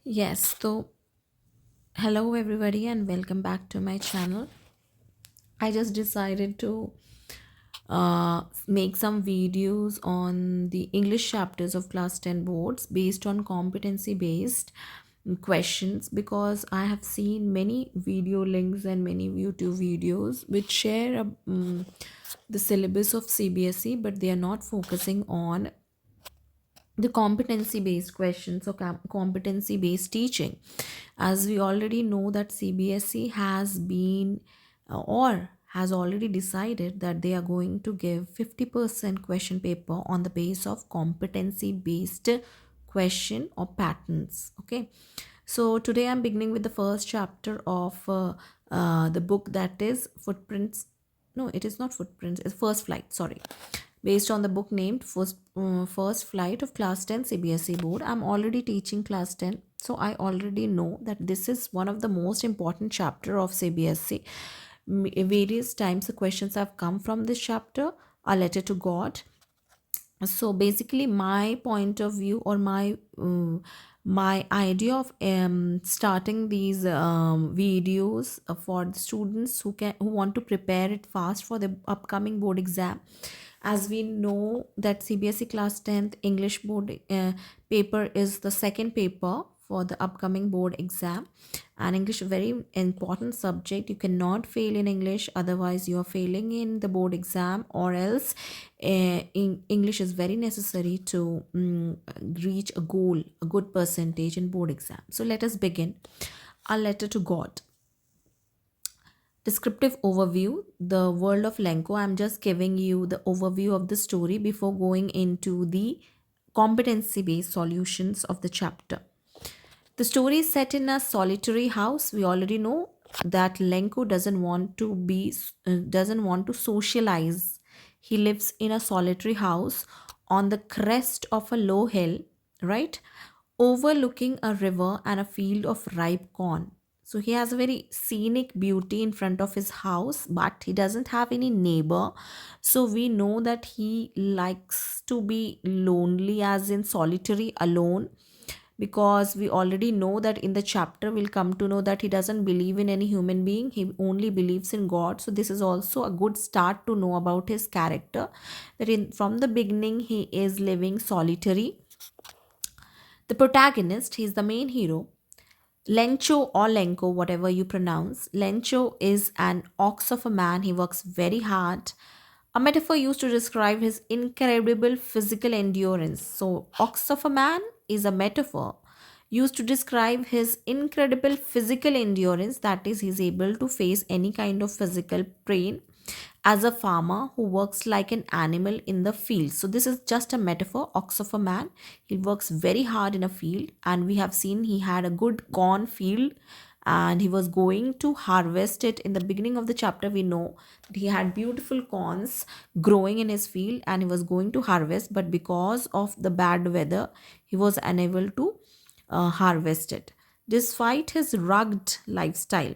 Yes, so hello everybody and welcome back to my channel. I just decided to make some videos on the English chapters of class 10 boards based on competency based questions because I have seen many video links and many YouTube videos which share the syllabus of CBSE, but they are not focusing on the competency based questions or competency based teaching, as we already know that CBSE has been or has already decided that they are going to give 50% question paper on the base of competency based question or patterns. Okay, so today I'm beginning with the first chapter of the book, that is footprints. No, it is not footprints, it's first flight, sorry, based on the book named First Flight of Class 10 CBSE Board. I'm already teaching Class 10, so I already know that this is one of the most important chapter of CBSE. Various times the questions have come from this chapter, A Letter to God. So basically my point of view or my idea of starting these videos for the students who want to prepare it fast for the upcoming board exam. As we know that CBSE class 10th English board paper is the second paper for the upcoming board exam, and English is a very important subject. You cannot fail in English, otherwise you are failing in the board exam, or else English is very necessary to reach a goal, a good percentage in board exam. So let us begin. A Letter to God. Descriptive overview. The world of Lenko. I'm just giving you the overview of the story before going into the competency based solutions of the chapter. The story is set in a solitary house. We already know that Lenko doesn't want to socialize. He lives in a solitary house on the crest of a low hill, right? Overlooking a river and a field of ripe corn. So he has a very scenic beauty in front of his house, but he doesn't have any neighbor. So we know that he likes to be lonely, as in solitary, alone, because we already know that in the chapter we'll come to know that he doesn't believe in any human being, he only believes in God. So this is also a good start to know about his character, that from the beginning he is living solitary. The protagonist, he's the main hero, Lencho or Lenko, whatever you pronounce. Lencho is an ox of a man. He works very hard. A metaphor used to describe his incredible physical endurance. So, ox of a man is a metaphor used to describe his incredible physical endurance, that is, he's able to face any kind of physical pain as a farmer who works like an animal in the field. So this is just a metaphor. Ox of a man, he works very hard in a field, and we have seen he had a good corn field and he was going to harvest it. In the beginning of the chapter we know that he had beautiful corns growing in his field and he was going to harvest, but because of the bad weather he was unable to harvest it. Despite his rugged lifestyle,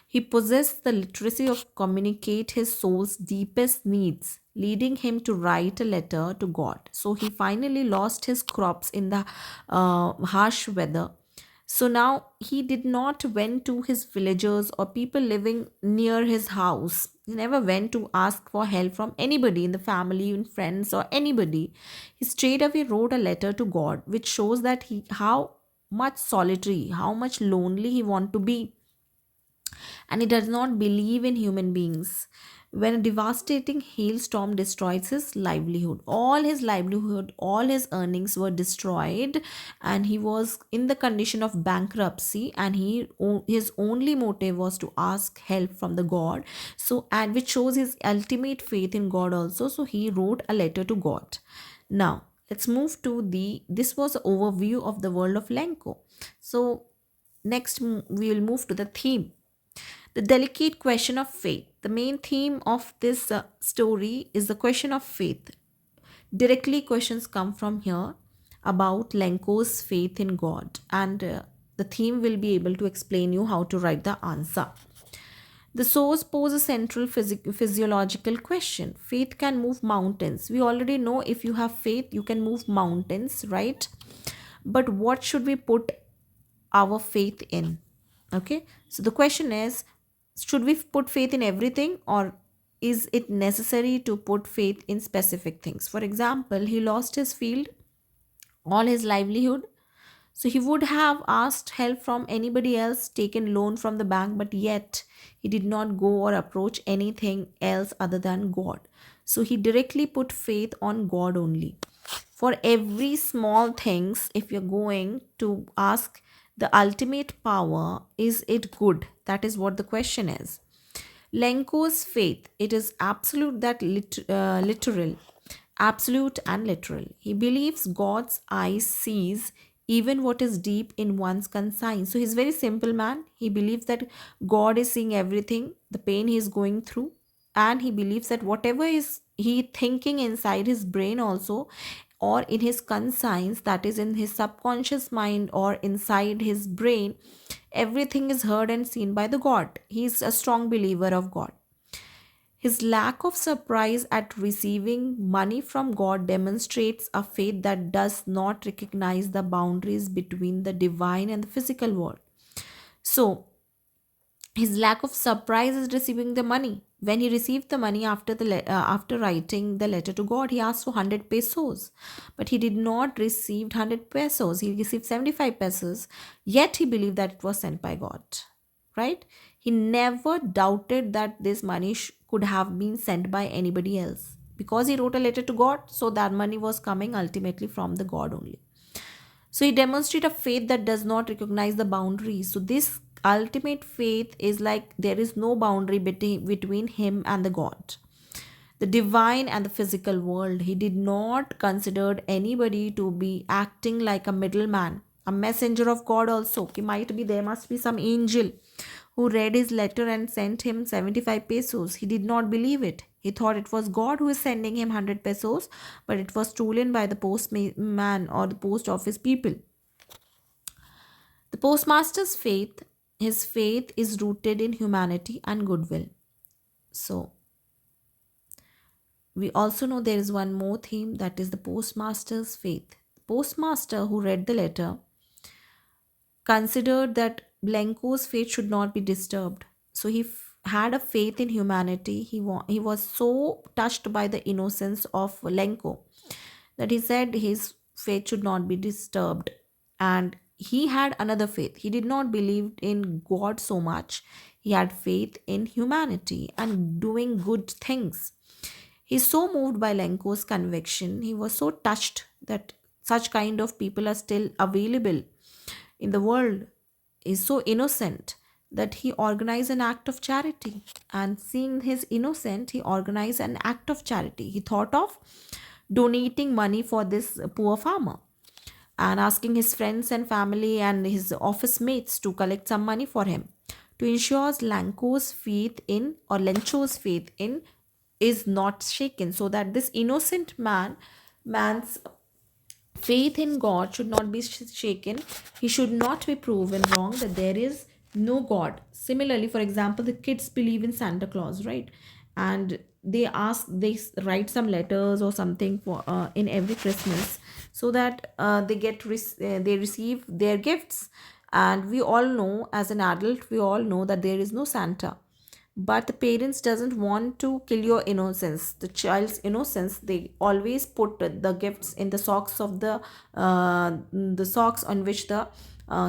he possessed the literacy of communicate his soul's deepest needs, leading him to write a letter to God. So he finally lost his crops in the harsh weather. So now he did not went to his villagers or people living near his house. He never went to ask for help from anybody in the family, in friends, or anybody. He straight away wrote a letter to God, which shows that he how much solitary, how much lonely he want to be, and he does not believe in human beings. When a devastating hailstorm destroys his livelihood, all his earnings were destroyed, and he was in the condition of bankruptcy, and his only motive was to ask help from the God. So, and which shows his ultimate faith in God also. So he wrote a letter to God. Now let's move to this was an overview of the world of Lenko. So next we will move to the theme, the delicate question of faith. The main theme of this story is the question of faith. Directly, questions come from here about Lenko's faith in God, and the theme will be able to explain you how to write the answer. The source poses a central physiological question. Faith can move mountains. We already know if you have faith, you can move mountains, right? But what should we put our faith in? Okay, so the question is, should we put faith in everything, or is it necessary to put faith in specific things? For example, he lost his field, all his livelihood, so he would have asked help from anybody else, taken loan from the bank, but yet he did not go or approach anything else other than God. So he directly put faith on God only. For every small things, if you're going to ask the ultimate power, is it good? That is what the question is. Lenko's faith, it is absolute, that literal, absolute and literal. He believes God's eyes sees even what is deep in one's conscience. So he's very simple man. He believes that God is seeing everything, the pain he is going through, and he believes that whatever is he thinking inside his brain also, or in his conscience, that is in his subconscious mind or inside his brain, everything is heard and seen by the God. He is a strong believer of God. His lack of surprise at receiving money from God demonstrates a faith that does not recognize the boundaries between the divine and the physical world. So, his lack of surprise is receiving the money. When he received the money after after writing the letter to God, he asked for 100 pesos, but he did not receive 100 pesos. He received 75 pesos. Yet he believed that it was sent by God. Right? He never doubted that this money could have been sent by anybody else, because he wrote a letter to God. So that money was coming ultimately from the God only. So he demonstrates a faith that does not recognize the boundaries. So this ultimate faith is like there is no boundary between him and the God, the divine and the physical world. He did not consider anybody to be acting like a middleman, a messenger of God also. He might be, there must be some angel who read his letter and sent him 75 pesos. He did not believe it. He thought it was God who is sending him 100 pesos, but it was stolen by the postman or the post office people. The postmaster's faith, his faith is rooted in humanity and goodwill. So, we also know there is one more theme, that is the postmaster's faith. The postmaster who read the letter considered that Blanco's faith should not be disturbed. So he had a faith in humanity. He was so touched by the innocence of Lenko that he said his faith should not be disturbed. And he had another faith. He did not believe in God so much. He had faith in humanity and doing good things. He's so moved by Lenko's conviction. He was so touched that such kind of people are still available in the world, is so innocent, that he organized an act of charity. And seeing his innocent, he organized an act of charity. He thought of donating money for this poor farmer and asking his friends and family and his office mates to collect some money for him, to ensure Lanco's faith in, or Lencho's faith in, is not shaken, so that this innocent man's faith in God should not be shaken. He should not be proven wrong that there is no God. Similarly, for example, the kids believe in Santa Claus, right? And they write some letters or something for in every Christmas, so that they receive their gifts. And we all know, as an adult, we all know that there is no Santa, but the parents doesn't want to kill your innocence, the child's innocence. They always put the gifts in the socks of the socks on which the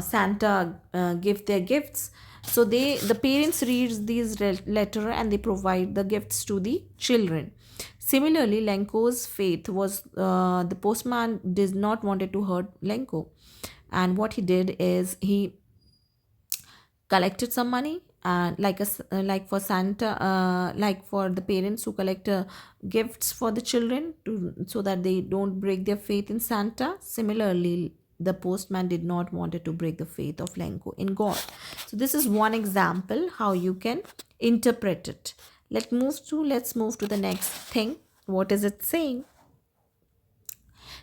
Santa give their gifts. So the parents reads these letter and they provide the gifts to the children. Similarly, Lenko's faith was, the postman did not wanted to hurt Lenko, and what he did is he collected some money, and like for Santa, like for the parents who collect gifts for the children, so that they don't break their faith in Santa. Similarly, the postman did not wanted to break the faith of Lenko in God. So this is one example how you can interpret it. Let's move to the next thing. What is it saying?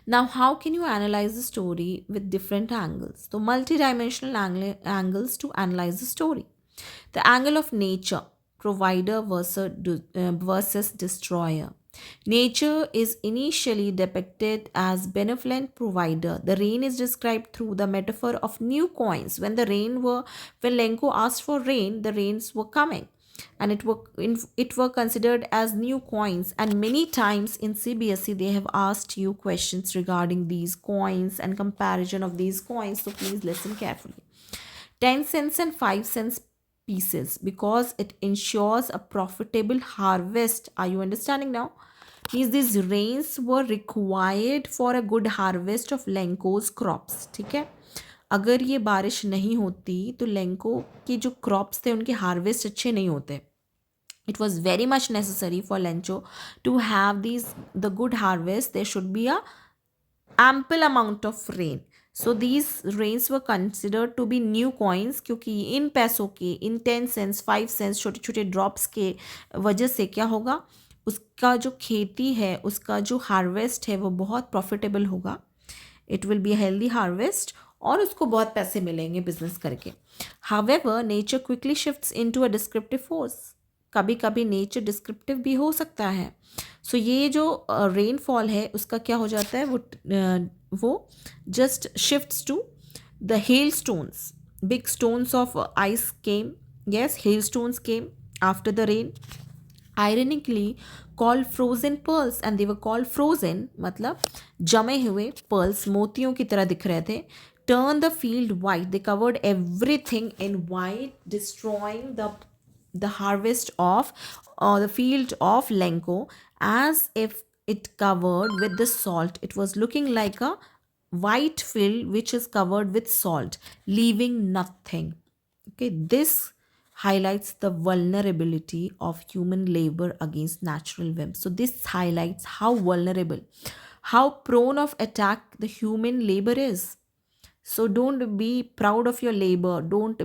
Now, how can you analyze the story with different angles? So, multidimensional angles to analyze the story. The angle of nature, provider versus destroyer. Nature is initially depicted as benevolent provider. The rain is described through the metaphor of new coins. When Lenko asked for rain, the rains were coming, and it were considered as new coins. And many times in CBSE they have asked you questions regarding these coins and comparison of these coins. So please listen carefully. 10 cents and 5 cents pieces because it ensures a profitable harvest. Are you understanding now? Means these rains were required for a good harvest of लेंकोज crops. ठीक है, अगर ये बारिश नहीं होती तो Lanco की जो क्रॉप्स थे उनके हार्वेस्ट अच्छे नहीं होते. It was very much necessary for lencho to have the good harvest. There should be a ample amount of rain. So these rains were considered to be new coins क्योंकि इन पैसों के, इन 10 cents 5 cents छोटे छोटे drops के वजह से क्या होगा, उसका जो खेती है, उसका जो हार्वेस्ट है वो बहुत प्रॉफिटेबल होगा. It will be healthy harvest और उसको बहुत पैसे मिलेंगे बिजनेस करके. However nature quickly shifts into a descriptive force. कभी कभी नेचर डिस्क्रिप्टिव भी हो सकता है. सो ये जो रेनफॉल है उसका क्या हो जाता है, वो just shifts to the hail stones. Big stones of ice came. Yes, hail stones came after the rain, ironically called frozen pearls, and they were called frozen मतलब जमे हुए pearls, मोतियों की तरह दिख रहे थे. Turn the field white. They covered everything in white, destroying the harvest of the field of Lenko as if it covered with the salt. It was looking like a white field which is covered with salt, leaving nothing. Okay, this highlights the vulnerability of human labor against natural whims. So this highlights how vulnerable, how prone of attack the human labor is. So don't be proud of your labor. Don't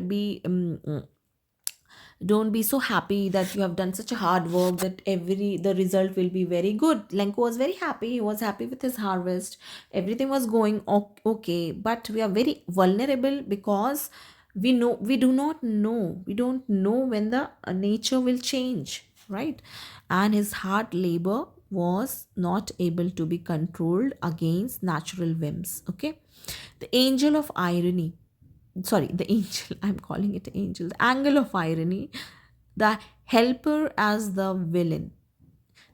be so happy that you have done such a hard work that the result will be very good. Lenko was very happy. He was happy with his harvest. Everything was going okay. But we are very vulnerable because we don't know when the nature will change, right? And his hard labor was not able to be controlled against natural whims. Okay, the angel of irony, sorry, the angel, I'm calling it angel, the angle of irony, the helper as the villain.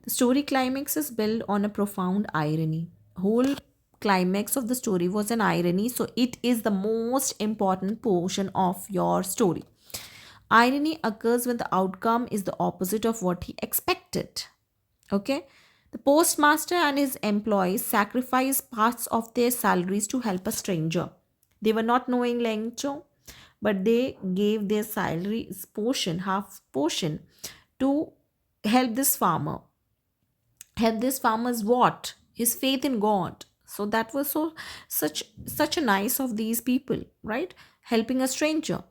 The story climax is built on a profound irony. Whole climax of the story was an irony, so it is the most important portion of your story. Irony occurs when the outcome is the opposite of what he expected. Okay, the postmaster and his employees sacrifice parts of their salaries to help a stranger. They were not knowing Lengcho, but they gave their salary portion, half portion, to help this farmer. Help this farmer's what? His faith in God. So that was such a nice of these people, right? Helping a stranger.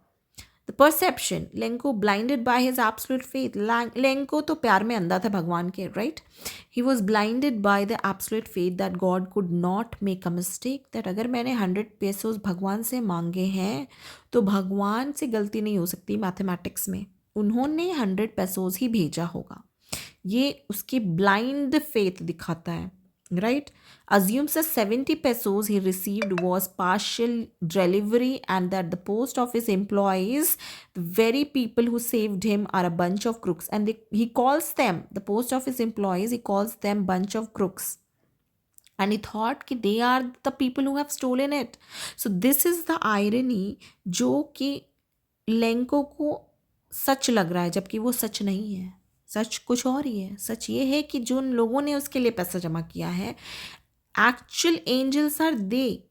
The perception, Lenko blinded by his absolute faith. Lenko तो प्यार में अंधा था भगवान के, right? He was blinded by the absolute faith that God could not make a mistake. That अगर मैंने 100 pesos भगवान से मांगे हैं तो भगवान से गलती नहीं हो सकती. मैथमेटिक्स में उन्होंने 100 pesos ही भेजा होगा. ये उसकी ब्लाइंड फेथ दिखाता है, right? Assumes that 70 pesos he received was partial delivery and that the post office employees, the very people who saved him, are a bunch of crooks. And he calls them, the post office employees, he calls them bunch of crooks. And he thought कि they are the people who have stolen it. So this is the irony जो कि Lanco को सच लग रहा है जबकि वो सच नहीं है. सच कुछ और ही है. सच ये है कि जो लोगों ने उसके लिए पैसा जमा किया है, actual angels are they,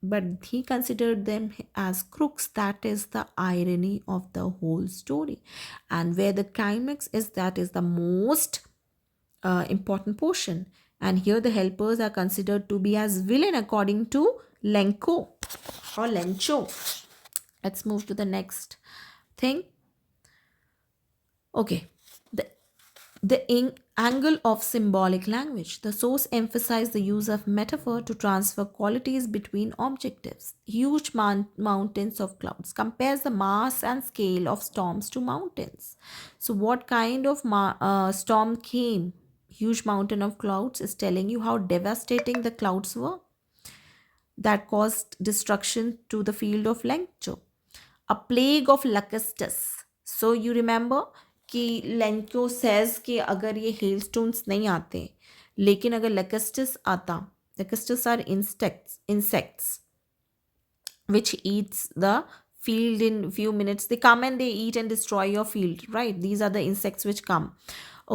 but he considered them as crooks. That is the irony of the whole story, and where the climax is, that is the most important portion. And here the helpers are considered to be as villain according to Lenko or Lencho. Let's move to the next thing. Okay, the angle of symbolic language. The source emphasized the use of metaphor to transfer qualities between objectives. Huge mountains of clouds compares the mass and scale of storms to mountains. So what kind of storm came? huge mountain of clouds is telling you how devastating the clouds were that caused destruction to the field of Lenkcho. A plague of locusts. So you remember कि Lanco says कि अगर ये hailstones नहीं आते, लेकिन अगर locusts आता, locusts are insects which eats the field in few minutes. They come and they eat and destroy your field, right? These are the insects which come.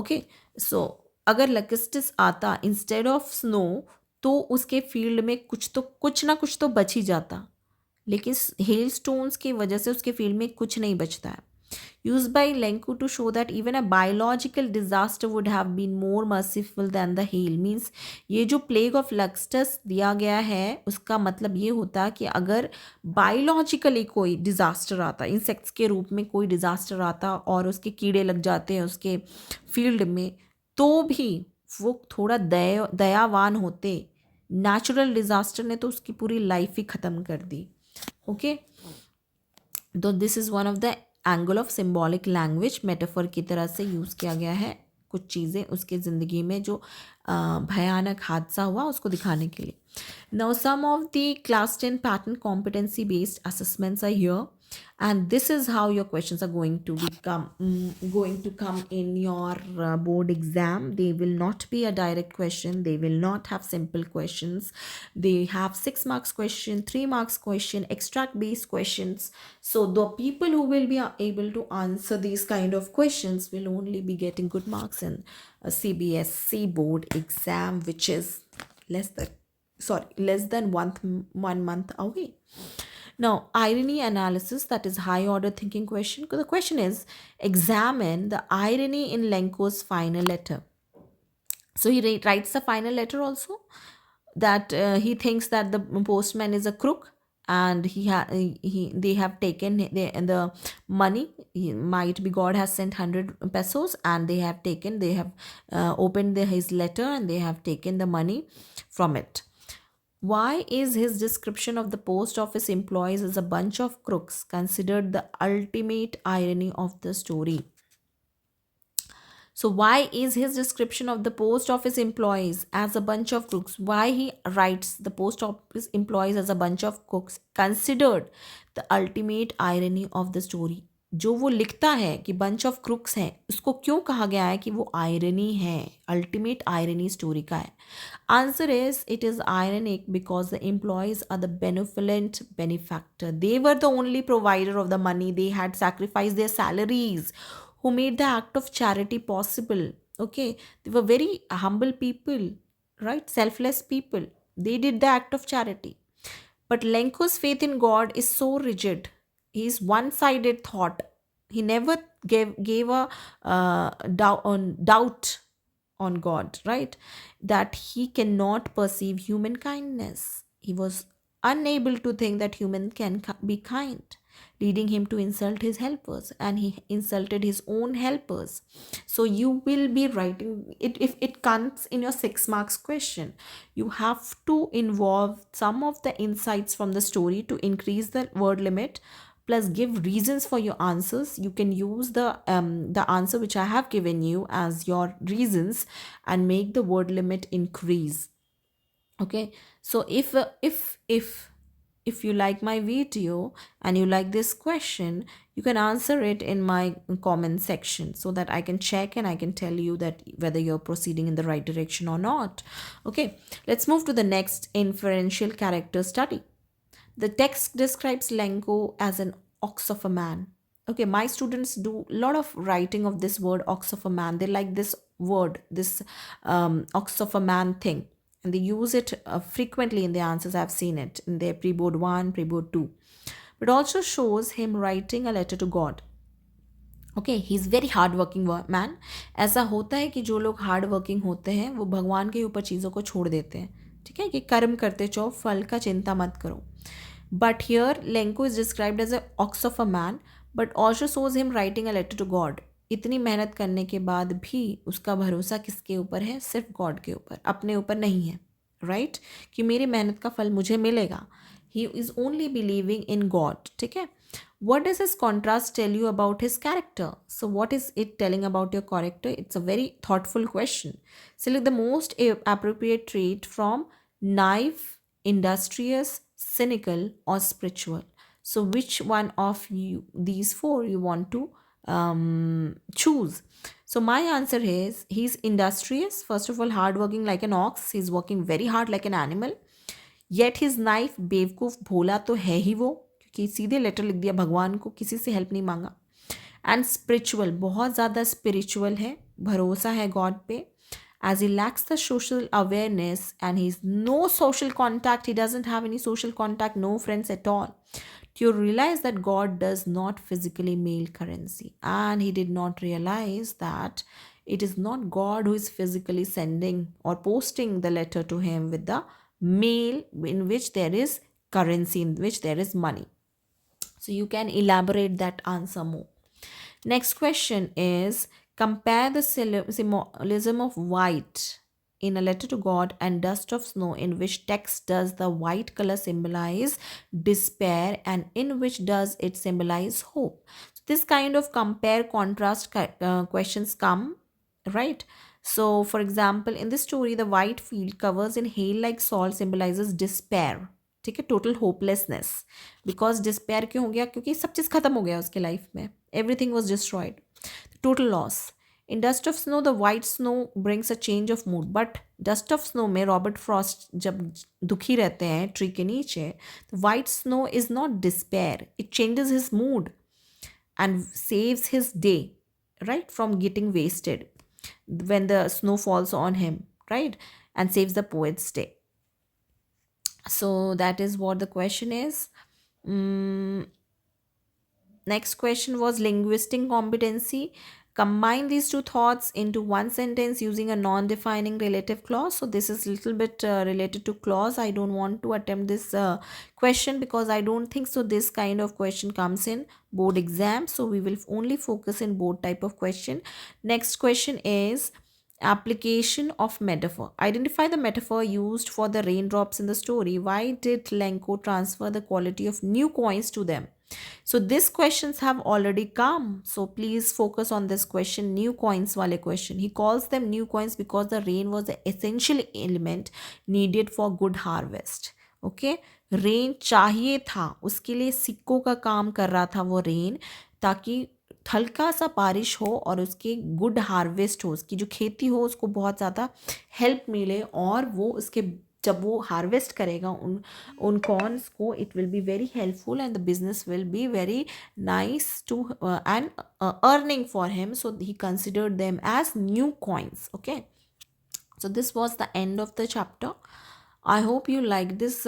Okay, so अगर locusts आता instead of snow, तो उसके field में कुछ ना कुछ तो बच ही जाता, लेकिन हेल स्टोन्स की वजह से उसके फील्ड में कुछ नहीं बचता है. Used by Lenku to show that even a biological disaster would have been more merciful than the hail. Means ये जो plague of locusts दिया गया है उसका मतलब ये होता कि अगर बायोलॉजिकली कोई डिज़ास्टर आता, इंसेक्ट्स के रूप में कोई डिज़ास्टर आता और उसके कीड़े लग जाते हैं उसके फील्ड में, तो भी वो थोड़ा दयावान होते. नेचुरल डिज़ास्टर ने तो उसकी पूरी लाइफ ही ख़त्म कर दी. ओके, तो this is one of the angle of symbolic language. Metaphor की तरह से यूज़ किया गया है कुछ चीज़ें उसके ज़िंदगी में जो भयानक हादसा हुआ उसको दिखाने के लिए. Now some of the class 10 pattern competency based assessments are here, and this is how your questions are going to come in your board exam. They will not be a direct question, they will not have simple questions. They have 6 marks question, 3 marks question, extract based questions. So the people who will be able to answer these kind of questions will only be getting good marks in a cbse board exam, which is less than 1 month away. Now, irony analysis, that is high order thinking question. The question is, examine the irony in Lenko's final letter. So he writes the final letter also, that he thinks that the postman is a crook, and they have taken the money. Might be God has sent 100 pesos and they have opened his letter and they have taken the money from it. Why is his description of the post office employees as a bunch of crooks considered the ultimate irony of the story? So why is his description of the post office employees as a bunch of crooks, why he writes the post office employees as a bunch of crooks, considered the ultimate irony of the story? जो वो लिखता है कि bunch of crooks हैं, उसको क्यों कहा गया है कि वो irony है, ultimate irony story का है? Answer is, it is ironic because the employees are the benevolent benefactor. They were the only provider of the money. They had sacrificed their salaries, who made the act of charity possible. Okay, they were very humble people, right? Selfless people. They did the act of charity. But Lenko's faith in God is so rigid. His one-sided thought. He never gave a doubt on God, right? That he cannot perceive human kindness. He was unable to think that human can be kind, leading him to insult his helpers, and he insulted his own helpers. So you will be writing it. If it comes in your 6 marks question, you have to involve some of the insights from the story to increase the word limit, plus give reasons for your answers. You can use the answer which I have given you as your reasons and make the word limit increase. Okay, so if you like my video and you like this question, you can answer it in my comment section so that I can check and I can tell you that whether you're proceeding in the right direction or not. Okay, let's move to the next inferential character study. The text describes Lenko as an ox of a man. Okay, my students do a lot of writing of this word ox of a man. They like this word, this ox of a man thing. And they use it frequently in the answers. I've seen it in their pre-board 1, pre-board 2. But also shows him writing a letter to God. Okay, he is very hard working man. ऐसा होता है कि जो लोग hard working होते हैं वो भगवान के ऊपर चीज़ों को छोड़ देते हैं. ठीक है, कि कर्म करते जाओ, फल का चिंता मत करो. But here Lencho is described as a ox of a man, but also shows him writing a letter to God. इतनी मेहनत करने के बाद भी उसका भरोसा किसके ऊपर है? सिर्फ गॉड के ऊपर, अपने ऊपर नहीं है. राइट, कि मेरी मेहनत का फल मुझे मिलेगा. He is only believing in God. ठीक है. What does his contrast tell you about his character? So, what is it telling about your character? It's a very thoughtful question. Select the most appropriate trait from naive, industrious, cynical, or spiritual. So, which one of you these four you want to choose? So, my answer is he's industrious. First of all, hardworking like an ox. He's working very hard like an animal. Yet his knife बेवकूफ़ भोला तो है ही वो, क्योंकि सीधे letter लिख दिया भगवान को, किसी से हेल्प नहीं मांगा. एंड स्पिरिचुअल, बहुत ज़्यादा स्पिरिचुअल है, भरोसा है गॉड पे. As he lacks the social awareness and he's no social contact, he doesn't have any social contact, no friends at all. You realize that God does not physically mail currency, and he did not realize that it is not God who is physically sending or posting the letter to him with the mail in which there is currency, in which there is money. So you can elaborate that answer more. Next question is, compare the symbolism of white in a letter to God and dust of snow, in which text does the white color symbolize despair and in which does it symbolize hope. So this kind of compare contrast questions come, right? So for example, in this story, the white field covers in hail like salt symbolizes despair. ठीक है, total hopelessness. Because despair क्यों हो गया? क्योंकि सब चीज़ खत्म हो गया उसके लाइफ में. Everything was destroyed. Total loss. In dust of snow the white snow brings a change of mood. But dust of snow में रॉबर्ट फ्रॉस्ट जब दुखी रहते हैं ट्री के नीचे, white snow is not despair, it changes his mood and saves his day, right, from getting wasted when the snow falls on him, right, and saves the poet's day. So that is what the question is. Mm, Next question was linguistic competency. Combine these two thoughts into one sentence using a non-defining relative clause. So this is a little bit related to clause. I don't want to attempt this question because I don't think so this kind of question comes in board exam. So we will only focus in board type of question. Next question is application of metaphor. Identify the metaphor used for the raindrops in the story. Why did Lenko transfer the quality of new coins to them? So these questions have already come. So please focus on this question, new coins wale question. He calls them new coins because the rain was the essential element needed for good harvest. Okay, rain चाहिए था, उसके लिए सिक्कों का काम कर रहा था वो रेन, ताकि हल्का सा बारिश हो और उसके गुड हार्वेस्ट हो, उसकी जो खेती हो उसको बहुत ज़्यादा हेल्प मिले, और वो उसके जब वो हार्वेस्ट करेगा उन कॉर्न्स को, it will be very helpful and the business will be very nice to and earning for him. So he considered them as new coins. Okay, so this was the end of the chapter. I hope you like this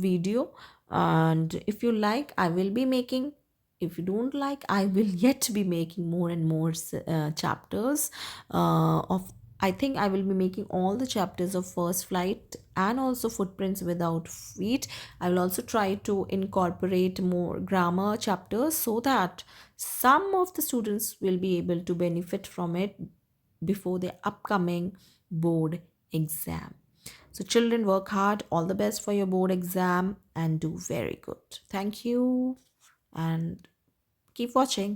video, and if you like I will be making, if you don't like I will yet be making more and more chapters of, I think I will be making all the chapters of first flight and also footprints without feet. I will also try to incorporate more grammar chapters so that some of the students will be able to benefit from it before the upcoming board exam. So children, work hard, all the best for your board exam and do very good. Thank you and keep watching.